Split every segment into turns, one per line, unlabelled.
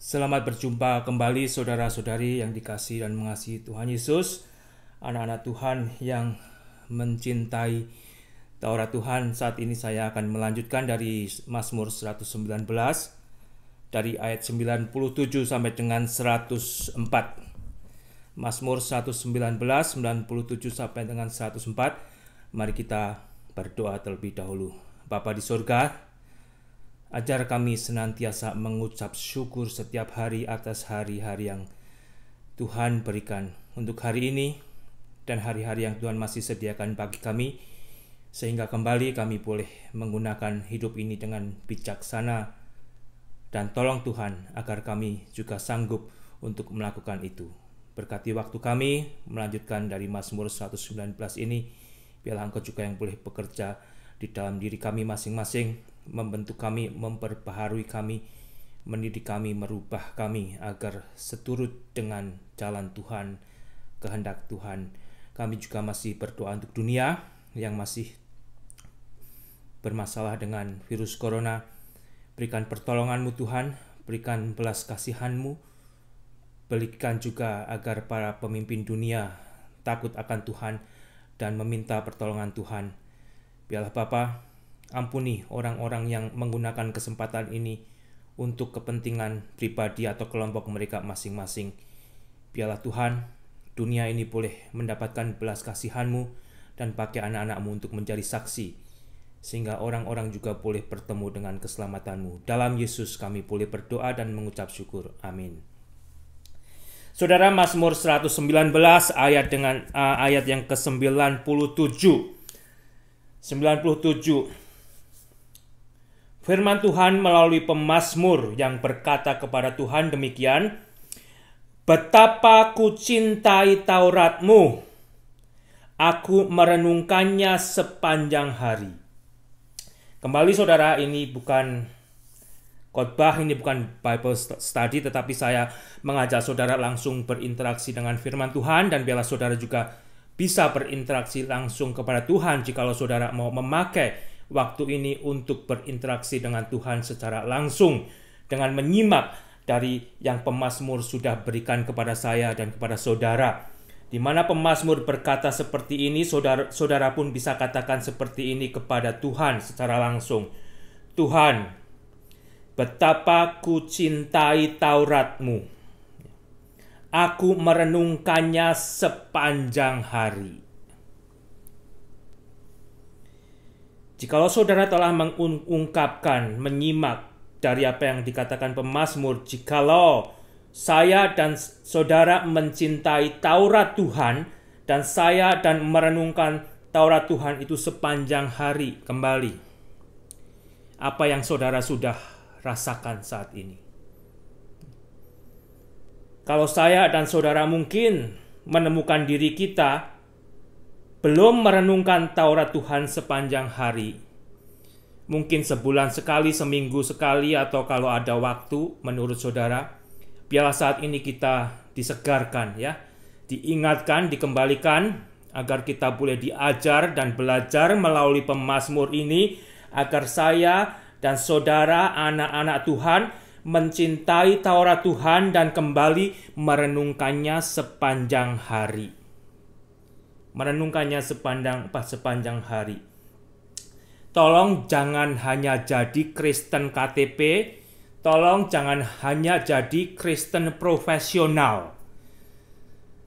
Selamat berjumpa kembali saudara-saudari yang dikasihi dan mengasihi Tuhan Yesus, anak-anak Tuhan yang mencintai Taurat Tuhan. Saat ini saya akan melanjutkan dari Mazmur 119 dari ayat 97 sampai dengan 104. Mazmur 119, 97 sampai dengan 104. Mari kita berdoa terlebih dahulu. Bapa di surga, ajar kami senantiasa mengucap syukur setiap hari atas hari-hari yang Tuhan berikan untuk hari ini dan hari-hari yang Tuhan masih sediakan bagi kami, sehingga kembali kami boleh menggunakan hidup ini dengan bijaksana, dan tolong Tuhan agar kami juga sanggup untuk melakukan itu. Berkati waktu kami melanjutkan dari Mazmur 119 ini, biarlah Engkau juga yang boleh bekerja di dalam diri kami masing-masing, membentuk kami, memperbaharui kami, mendidik kami, merubah kami agar seturut dengan jalan Tuhan, kehendak Tuhan. Kami juga masih berdoa untuk dunia yang masih bermasalah dengan virus corona. Berikan pertolongan-Mu Tuhan, berikan belas kasihan-Mu, berikan juga agar para pemimpin dunia takut akan Tuhan dan meminta pertolongan Tuhan. Biarlah Bapa, ampuni orang-orang yang menggunakan kesempatan ini untuk kepentingan pribadi atau kelompok mereka masing-masing. Biarlah Tuhan, dunia ini boleh mendapatkan belas kasihan-Mu dan pakai anak-anak-Mu untuk menjadi saksi, sehingga orang-orang juga boleh bertemu dengan keselamatan-Mu. Dalam Yesus kami boleh berdoa dan mengucap syukur. Amin. Saudara, Mazmur 119 ayat yang ke-97. 97. Firman Tuhan melalui pemazmur yang berkata kepada Tuhan demikian, "Betapa ku cintai Taurat-Mu, aku merenungkannya sepanjang hari." Kembali saudara, ini bukan khotbah, ini bukan Bible study, tetapi saya mengajak saudara langsung berinteraksi dengan firman Tuhan, dan biarlah saudara juga bisa berinteraksi langsung kepada Tuhan jikalau saudara mau memakai waktu ini untuk berinteraksi dengan Tuhan secara langsung dengan menyimak dari yang pemazmur sudah berikan kepada saya dan kepada saudara. Di mana pemazmur berkata seperti ini, saudara pun bisa katakan seperti ini kepada Tuhan secara langsung. "Tuhan, betapa ku cintai Taurat-Mu. Aku merenungkannya sepanjang hari." Jikalau saudara telah mengungkapkan, menyimak dari apa yang dikatakan pemazmur, jikalau saya dan saudara mencintai Taurat Tuhan, dan saya dan merenungkan Taurat Tuhan itu sepanjang hari, kembali, apa yang saudara sudah rasakan saat ini? Kalau saya dan saudara mungkin menemukan diri kita belum merenungkan Taurat Tuhan sepanjang hari, mungkin sebulan sekali, seminggu sekali, atau kalau ada waktu menurut saudara, biarlah saat ini kita disegarkan, ya, diingatkan, dikembalikan, agar kita boleh diajar dan belajar melalui pemazmur ini, agar saya dan saudara, anak-anak Tuhan, mencintai Taurat Tuhan dan kembali merenungkannya sepanjang hari. Merenungkannya sepanjang hari. Tolong jangan hanya jadi Kristen KTP, tolong jangan hanya jadi Kristen profesional.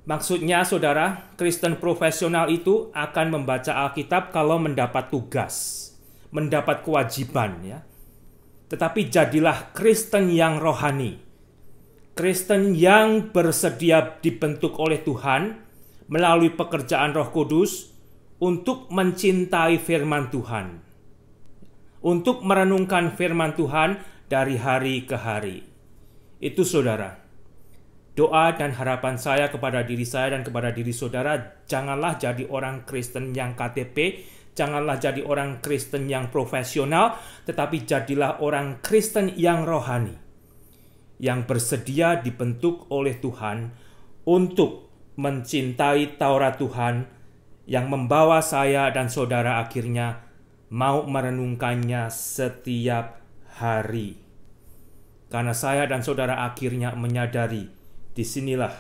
Maksudnya saudara, Kristen profesional itu akan membaca Alkitab kalau mendapat tugas, mendapat kewajiban, ya. Tetapi jadilah Kristen yang rohani, Kristen yang bersedia dibentuk oleh Tuhan melalui pekerjaan Roh Kudus untuk mencintai firman Tuhan, untuk merenungkan firman Tuhan dari hari ke hari. Itu saudara, doa dan harapan saya kepada diri saya dan kepada diri saudara, janganlah jadi orang Kristen yang KTP, janganlah jadi orang Kristen yang profesional, tetapi jadilah orang Kristen yang rohani, yang bersedia dibentuk oleh Tuhan untuk mencintai Taurat Tuhan, yang membawa saya dan saudara akhirnya mau merenungkannya setiap hari. Karena saya dan saudara akhirnya menyadari, disinilah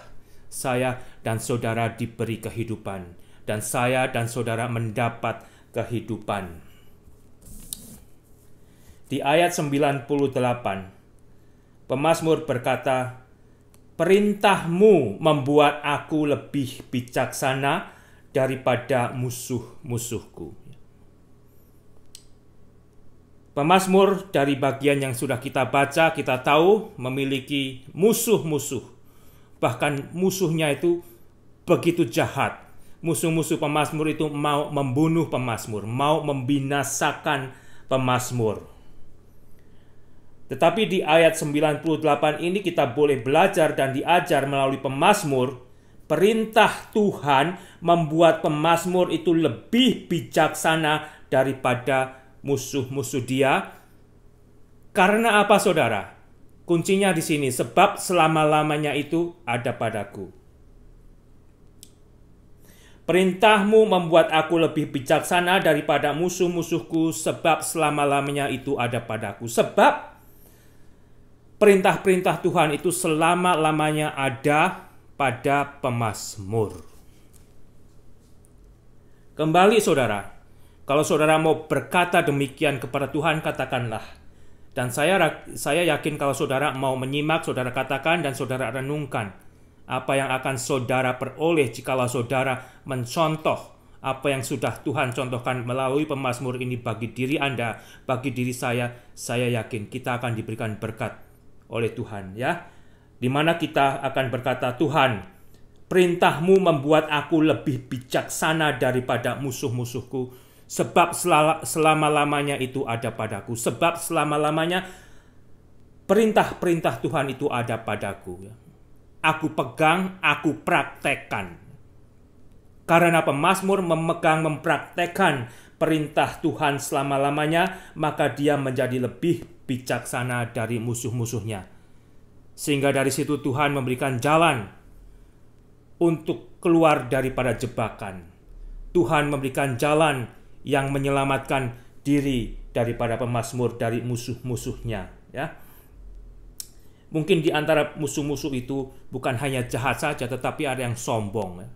saya dan saudara diberi kehidupan, dan saya dan saudara mendapat kehidupan. Di ayat 98, pemazmur berkata, "Perintah-Mu membuat aku lebih bijaksana daripada musuh-musuhku." Pemazmur dari bagian yang sudah kita baca, kita tahu memiliki musuh-musuh. Bahkan musuhnya itu begitu jahat. Musuh-musuh pemazmur itu mau membunuh pemazmur, mau membinasakan pemazmur. Tetapi di ayat 98 ini kita boleh belajar dan diajar melalui pemazmur, perintah Tuhan membuat pemazmur itu lebih bijaksana daripada musuh-musuh dia. Karena apa, saudara? Kuncinya di sini, sebab selama-lamanya itu ada padaku. Perintah-Mu membuat aku lebih bijaksana daripada musuh-musuhku, sebab selama-lamanya itu ada padaku. Sebab perintah-perintah Tuhan itu selama-lamanya ada pada pemazmur. Kembali, saudara, kalau saudara mau berkata demikian kepada Tuhan, katakanlah. Dan saya yakin kalau saudara mau menyimak, saudara katakan dan saudara renungkan apa yang akan saudara peroleh jikalau saudara mencontoh apa yang sudah Tuhan contohkan melalui pemazmur ini bagi diri Anda, bagi diri saya yakin kita akan diberikan berkat oleh Tuhan, ya. Di mana kita akan berkata, Tuhan, perintah-Mu membuat aku lebih bijaksana daripada musuh-musuhku, sebab selama-lamanya itu ada padaku. Sebab selama-lamanya perintah-perintah Tuhan itu ada padaku. Aku pegang, aku praktekkan. Karena pemazmur mempraktekkan perintah Tuhan selama-lamanya, maka dia menjadi lebih bijaksana dari musuh-musuhnya. Sehingga dari situ Tuhan memberikan jalan untuk keluar daripada jebakan. Tuhan memberikan jalan yang menyelamatkan diri daripada pemazmur dari musuh-musuhnya, ya. Mungkin di antara musuh-musuh itu bukan hanya jahat saja, tetapi ada yang sombong, ya.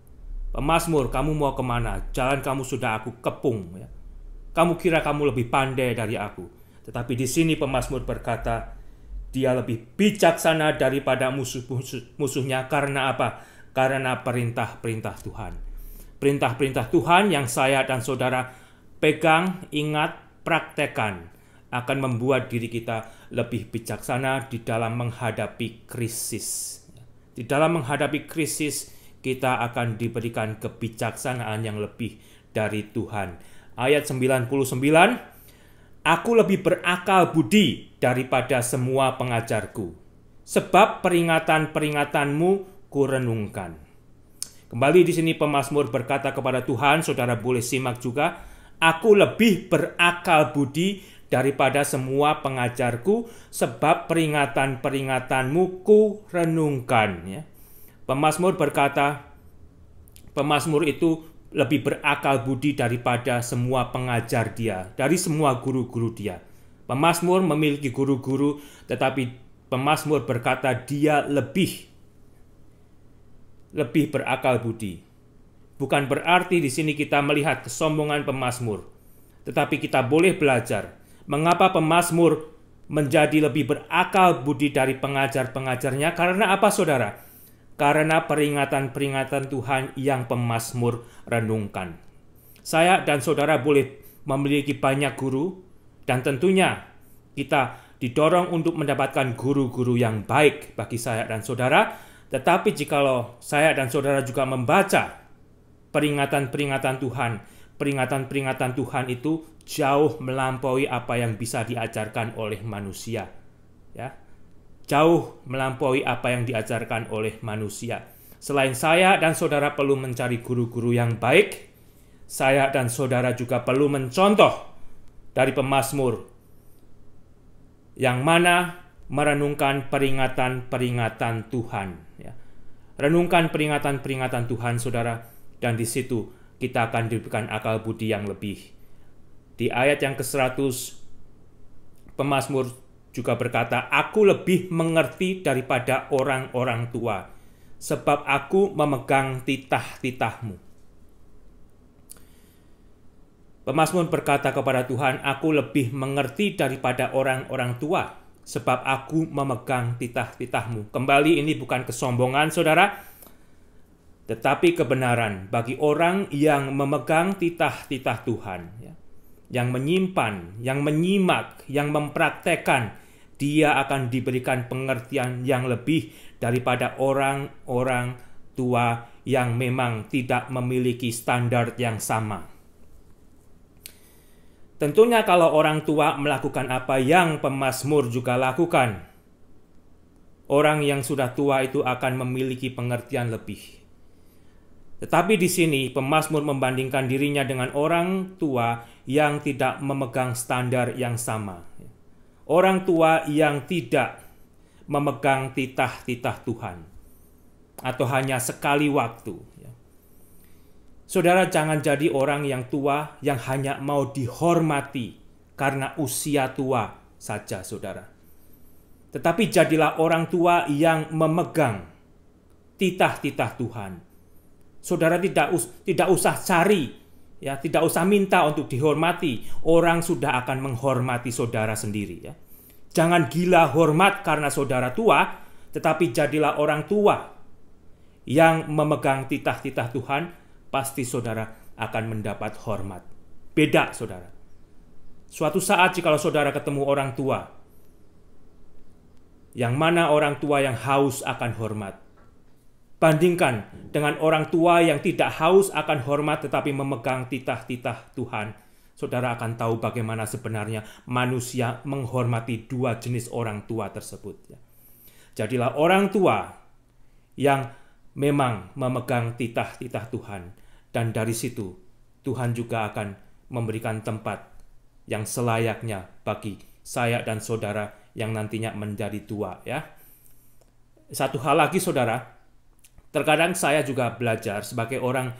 Pemazmur, kamu mau kemana? Jalan kamu sudah aku kepung, ya. Kamu kira kamu lebih pandai dari aku. Tetapi di sini pemazmur berkata, dia lebih bijaksana daripada musuhnya. Karena apa? Karena perintah-perintah Tuhan. Perintah-perintah Tuhan yang saya dan saudara pegang, ingat, praktekkan akan membuat diri kita lebih bijaksana di dalam menghadapi krisis. Di dalam menghadapi krisis, kita akan diberikan kebijaksanaan yang lebih dari Tuhan. Ayat 99, aku lebih berakal budi daripada semua pengajarku, sebab peringatan-peringatanmu kurenungkan. Kembali di sini pemazmur berkata kepada Tuhan, saudara boleh simak juga, aku lebih berakal budi daripada semua pengajarku, sebab peringatan-peringatanmu ku renungkan. Ya. Pemazmur berkata, pemazmur itu lebih berakal budi daripada semua pengajar dia, dari semua guru-guru dia. Pemazmur memiliki guru-guru, tetapi pemazmur berkata dia lebih berakal budi. Bukan berarti di sini kita melihat kesombongan pemazmur, tetapi kita boleh belajar mengapa pemazmur menjadi lebih berakal budi dari pengajar-pengajarnya. Karena apa, saudara? Karena peringatan-peringatan Tuhan yang pemazmur renungkan. Saya dan saudara boleh memiliki banyak guru, dan tentunya kita didorong untuk mendapatkan guru-guru yang baik bagi saya dan saudara. Tetapi jikalau saya dan saudara juga membaca peringatan-peringatan Tuhan, peringatan-peringatan Tuhan itu jauh melampaui apa yang bisa diajarkan oleh manusia, ya. Jauh melampaui apa yang diajarkan oleh manusia. Selain saya dan saudara perlu mencari guru-guru yang baik, saya dan saudara juga perlu mencontoh dari pemazmur yang mana merenungkan peringatan-peringatan Tuhan, ya. Renungkan peringatan-peringatan Tuhan, saudara, dan di situ kita akan diberikan akal budi yang lebih. Di ayat yang ke-100, pemazmur juga berkata, "Aku lebih mengerti daripada orang-orang tua, sebab aku memegang titah-titahmu." Pemazmur berkata kepada Tuhan, "Aku lebih mengerti daripada orang-orang tua, sebab aku memegang titah-titahmu." Kembali, ini bukan kesombongan, saudara, tetapi kebenaran bagi orang yang memegang titah-titah Tuhan, yang menyimpan, yang menyimak, yang mempraktekkan. Dia akan diberikan pengertian yang lebih daripada orang-orang tua yang memang tidak memiliki standar yang sama. Tentunya kalau orang tua melakukan apa yang pemazmur juga lakukan, orang yang sudah tua itu akan memiliki pengertian lebih. Tetapi di sini pemazmur membandingkan dirinya dengan orang tua yang tidak memegang standar yang sama. Orang tua yang tidak memegang titah-titah Tuhan, atau hanya sekali waktu. Saudara, jangan jadi orang yang tua yang hanya mau dihormati karena usia tua saja, saudara. Tetapi jadilah orang tua yang memegang titah-titah Tuhan. Saudara tidak usah cari, tidak usah minta untuk dihormati. Orang sudah akan menghormati saudara sendiri. Jangan gila hormat karena saudara tua, tetapi jadilah orang tua yang memegang titah-titah Tuhan. Pasti saudara akan mendapat hormat. Beda, saudara. Suatu saat jikalau saudara ketemu orang tua, yang mana orang tua yang haus akan hormat, bandingkan dengan orang tua yang tidak haus akan hormat tetapi memegang titah-titah Tuhan. Saudara akan tahu bagaimana sebenarnya manusia menghormati dua jenis orang tua tersebut. Jadilah orang tua yang memang memegang titah-titah Tuhan. Dan dari situ Tuhan juga akan memberikan tempat yang selayaknya bagi saya dan saudara yang nantinya menjadi tua. Satu hal lagi, saudara, terkadang saya juga belajar sebagai orang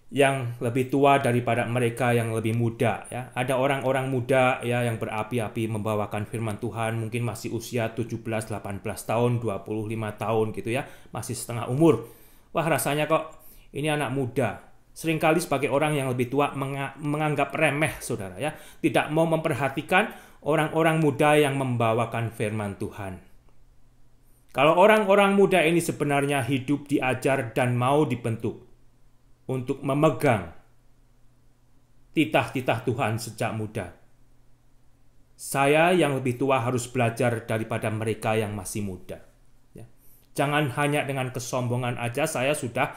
yang lebih tua daripada mereka yang lebih muda. Ada orang-orang muda yang berapi-api membawakan firman Tuhan, mungkin masih usia 17, 18 tahun, 25 tahun gitu masih setengah umur. Wah, rasanya kok ini anak muda. Seringkali sebagai orang yang lebih tua menganggap remeh, saudara, tidak mau memperhatikan orang-orang muda yang membawakan firman Tuhan. Kalau orang-orang muda ini sebenarnya hidup diajar dan mau dibentuk untuk memegang titah-titah Tuhan sejak muda. Saya yang lebih tua harus belajar daripada mereka yang masih muda. Jangan hanya dengan kesombongan aja saya sudah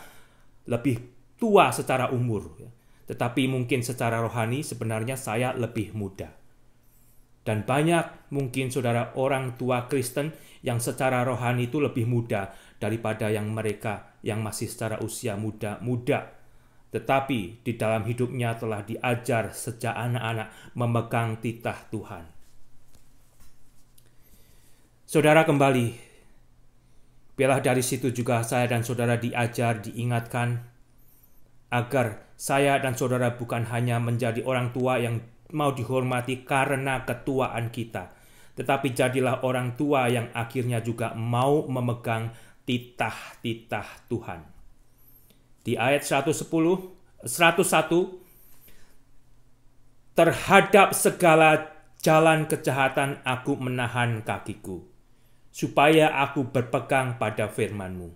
lebih tua secara umur, tetapi mungkin secara rohani sebenarnya saya lebih muda. Dan banyak mungkin saudara orang tua Kristen yang secara rohani itu lebih muda daripada yang mereka yang masih secara usia muda. Tetapi di dalam hidupnya telah diajar sejak anak-anak memegang titah Tuhan. Saudara, kembali, biarlah dari situ juga saya dan saudara diajar, diingatkan, agar saya dan saudara bukan hanya menjadi orang tua yang mau dihormati karena ketuaan kita, tetapi jadilah orang tua yang akhirnya juga mau memegang titah-titah Tuhan. Di ayat 101, terhadap segala jalan kejahatan aku menahan kakiku, supaya aku berpegang pada firman-Mu.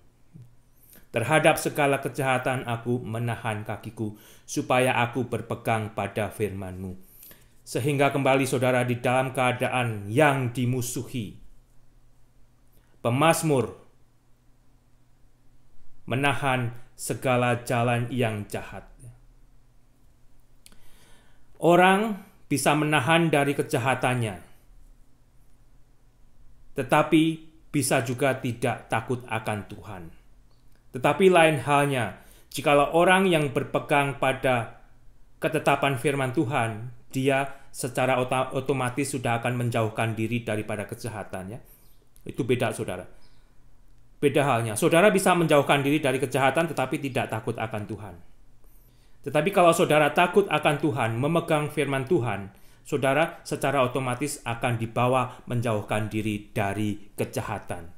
Terhadap segala kejahatan aku menahan kakiku, supaya aku berpegang pada firman-Mu. Sehingga kembali saudara di dalam keadaan yang dimusuhi, pemazmur menahan segala jalan yang jahat. Orang bisa menahan dari kejahatannya, tetapi bisa juga tidak takut akan Tuhan. Tetapi lain halnya, jikalau orang yang berpegang pada ketetapan firman Tuhan, dia secara otomatis sudah akan menjauhkan diri daripada kejahatan. Itu beda, saudara. Beda halnya. Saudara bisa menjauhkan diri dari kejahatan tetapi tidak takut akan Tuhan. Tetapi kalau saudara takut akan Tuhan, memegang firman Tuhan, saudara secara otomatis akan dibawa menjauhkan diri dari kejahatan.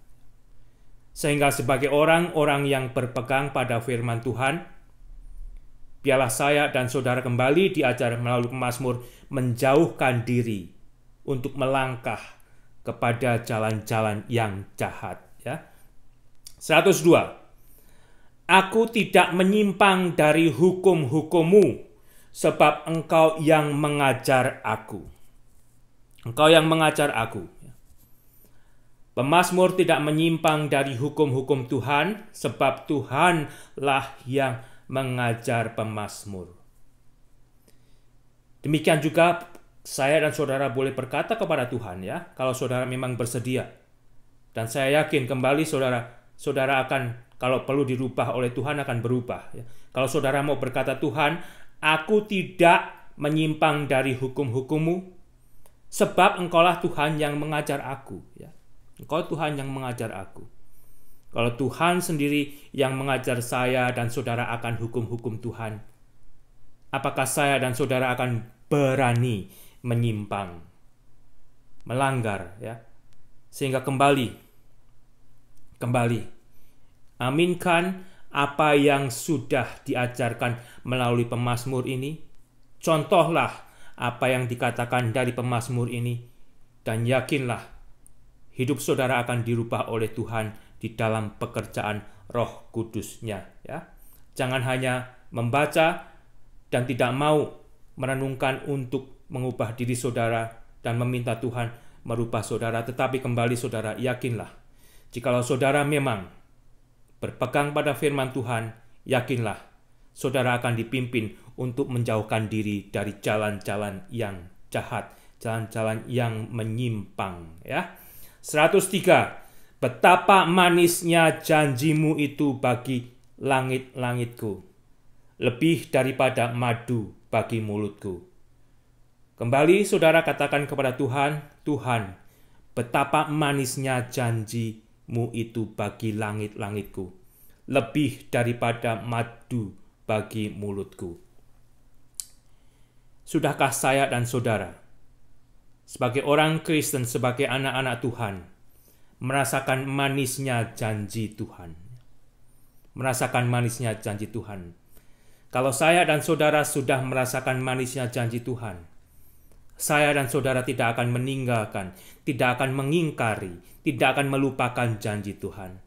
Sehingga sebagai orang-orang yang berpegang pada firman Tuhan, biarlah saya dan saudara kembali diajar melalui pemazmur menjauhkan diri untuk melangkah kepada jalan-jalan yang jahat. Ya. 102. Aku tidak menyimpang dari hukum-hukum-Mu, sebab Engkau yang mengajar aku. Engkau yang mengajar aku. Pemazmur tidak menyimpang dari hukum-hukum Tuhan, sebab Tuhanlah yang mengajar pemazmur. Demikian juga saya dan saudara boleh berkata kepada Tuhan, ya, kalau saudara memang bersedia. Dan saya yakin kembali saudara akan, kalau perlu dirubah oleh Tuhan, akan berubah. Ya. Kalau saudara mau berkata, Tuhan, aku tidak menyimpang dari hukum-hukum-Mu, sebab Engkaulah Tuhan yang mengajar aku. Ya. Engkau Tuhan yang mengajar aku. Kalau Tuhan sendiri yang mengajar saya dan saudara akan hukum-hukum Tuhan, apakah saya dan saudara akan berani menyimpang, melanggar, ya? Sehingga kembali, aminkan apa yang sudah diajarkan melalui pemazmur ini. Contohlah apa yang dikatakan dari pemazmur ini, dan yakinlah hidup saudara akan dirubah oleh Tuhan di dalam pekerjaan Roh Kudus-Nya. Ya. Jangan hanya membaca dan tidak mau merenungkan untuk mengubah diri saudara dan meminta Tuhan merubah saudara, tetapi kembali saudara, yakinlah, jikalau saudara memang berpegang pada firman Tuhan, yakinlah saudara akan dipimpin untuk menjauhkan diri dari jalan-jalan yang jahat, jalan-jalan yang menyimpang. Ya. 103. Betapa manisnya janji-Mu itu bagi langit-langitku, lebih daripada madu bagi mulutku. Kembali saudara katakan kepada Tuhan, Tuhan, betapa manisnya janji-Mu itu bagi langit-langitku, lebih daripada madu bagi mulutku. Sudahkah saya dan saudara, sebagai orang Kristen, sebagai anak-anak Tuhan, merasakan manisnya janji Tuhan? Merasakan manisnya janji Tuhan. Kalau saya dan saudara sudah merasakan manisnya janji Tuhan, saya dan saudara tidak akan meninggalkan, tidak akan mengingkari, tidak akan melupakan janji Tuhan.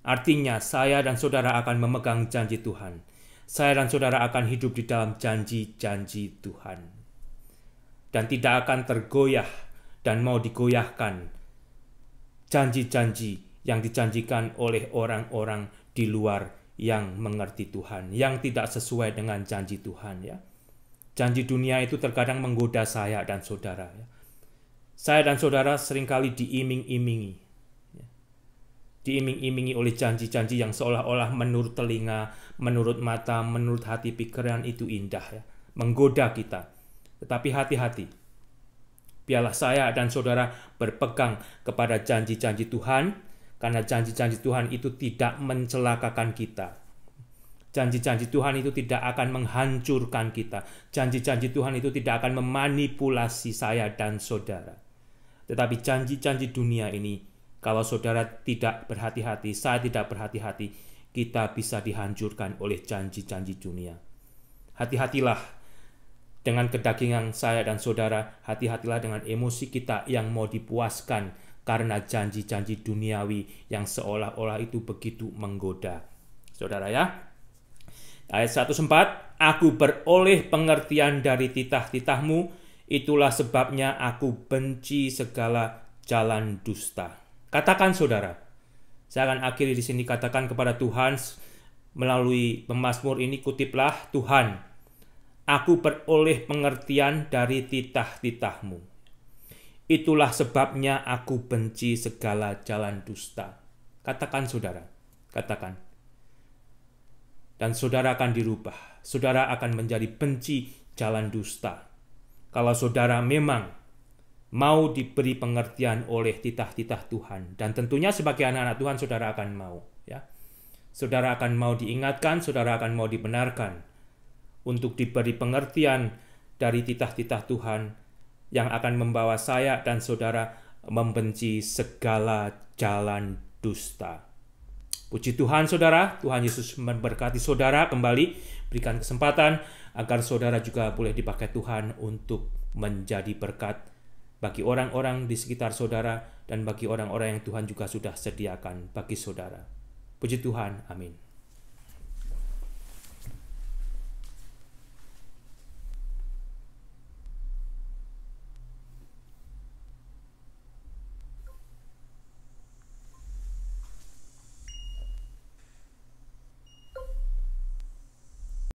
Artinya, saya dan saudara akan memegang janji Tuhan. Saya dan saudara akan hidup di dalam janji-janji Tuhan. Dan tidak akan tergoyah dan mau digoyahkan janji-janji yang dijanjikan oleh orang-orang di luar yang mengerti Tuhan, yang tidak sesuai dengan janji Tuhan. Ya. Janji dunia itu terkadang menggoda saya dan saudara. Ya. Saya dan saudara seringkali diiming-imingi. Ya. Diiming-imingi oleh janji-janji yang seolah-olah menurut telinga, menurut mata, menurut hati pikiran itu indah. Ya. Menggoda kita. Tetapi hati-hati, biarlah saya dan saudara berpegang kepada janji-janji Tuhan, karena janji-janji Tuhan itu tidak mencelakakan kita. Janji-janji Tuhan itu tidak akan menghancurkan kita. Janji-janji Tuhan itu tidak akan memanipulasi saya dan saudara. Tetapi janji-janji dunia ini, kalau saudara tidak berhati-hati, saya tidak berhati-hati, kita bisa dihancurkan oleh janji-janji dunia. Hati-hatilah dengan kedagingan saya dan saudara, hati-hatilah dengan emosi kita yang mau dipuaskan karena janji-janji duniawi yang seolah-olah itu begitu menggoda. Saudara ya. Ayat 104, aku beroleh pengertian dari titah-titah-Mu, itulah sebabnya aku benci segala jalan dusta. Katakan saudara, saya akan akhiri di sini, katakan kepada Tuhan melalui pemazmur ini, kutiplah, Tuhan, aku beroleh pengertian dari titah-titah-Mu. Itulah sebabnya aku benci segala jalan dusta. Katakan saudara, katakan. Dan saudara akan dirubah. Saudara akan menjadi benci jalan dusta. Kalau saudara memang mau diberi pengertian oleh titah-titah Tuhan. Dan tentunya sebagai anak-anak Tuhan, saudara akan mau. Ya. Saudara akan mau diingatkan, saudara akan mau dibenarkan untuk diberi pengertian dari titah-titah Tuhan, yang akan membawa saya dan saudara membenci segala jalan dusta. Puji Tuhan saudara, Tuhan Yesus memberkati saudara kembali, berikan kesempatan agar saudara juga boleh dipakai Tuhan untuk menjadi berkat bagi orang-orang di sekitar saudara dan bagi orang-orang yang Tuhan juga sudah sediakan bagi saudara. Puji Tuhan, amin.